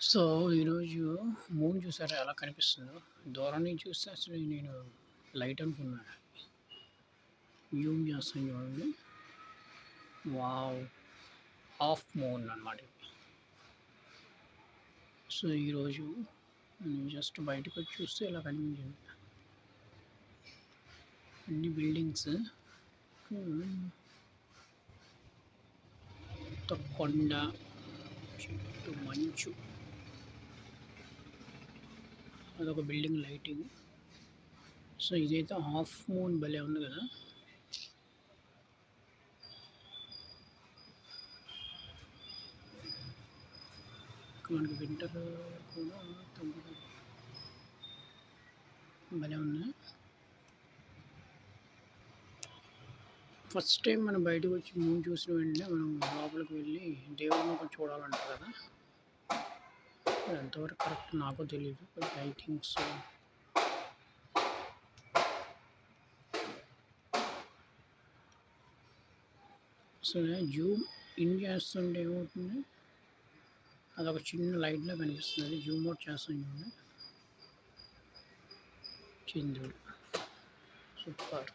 So, ఈరోజు moon చూసారా ఎలా కనిపిస్తుందో? దూరం నుంచి చూస్తే అసలు నేను లైట్ అనుకున్నా. జూమ్ చేస్తాను చూడండి. వావ్! హాఫ్ మూన్ అనమాట ఇది. సో, ఈరోజు నేను జస్ట్ బయటకొచ్చి చూస్తే ఇలా కనిపించింది. అన్ని బిల్డింగ్స్. కొండ, చుట్టూ మంచు. అదొక బిల్డింగ్ లైటింగ్. సో, ఇదైతే హాఫ్ మూన్ భలే ఉంది కదా! మనకి వింటర్ కూడా తగ్గుతుంది. భలే ఉంది. ఫస్ట్ టైం మనం బయటకు వచ్చి మూన్ చూసిన వెంటనే మనం లోపలికి వెళ్ళి దేవుడిని కొంచెం చూడాలంటారు కదా! అది ఎంతవరకు కరెక్ట్ నాకో తెలీదు. But I think so. So, Zoom in చేస్తుంటే ఏమవుతుంది? అదొక చిన్న లైట్‌లా కనిపిస్తుంది. జూమ్ అవుట్ చేస్తాను చూడండి. చంద్రుడు. సూపర్.